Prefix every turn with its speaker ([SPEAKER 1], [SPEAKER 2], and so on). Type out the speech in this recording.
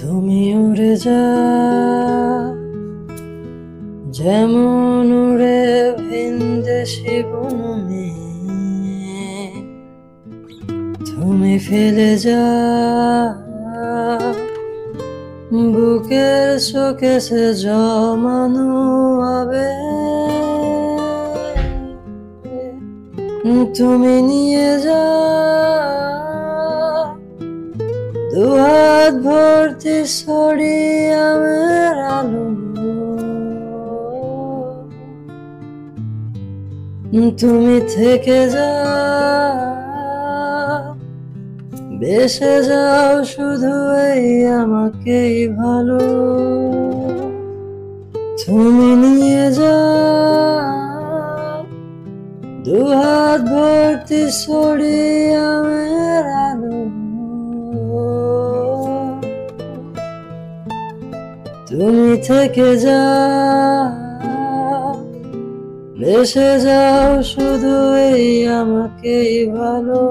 [SPEAKER 1] তুমি উড়ে যা যেমন উড়ে ভিনদেশি বনে, তুমি ফেলে যা বুকের শোকেসে জমানো আবেগ। তুমি নিয়ে যা দুহাত ভর্তি ছড়িয়ে আমার আলো, তুমি থেকে যা বেসে যাও শুধু এই আমাকেই ভালো। তুমি নিয়ে যা দুহাত ভর্তি ছড়িয়ে আমার আলো, তুমি থেকে যা ভেসে যাও শুধু এই আমাকেই ভালো।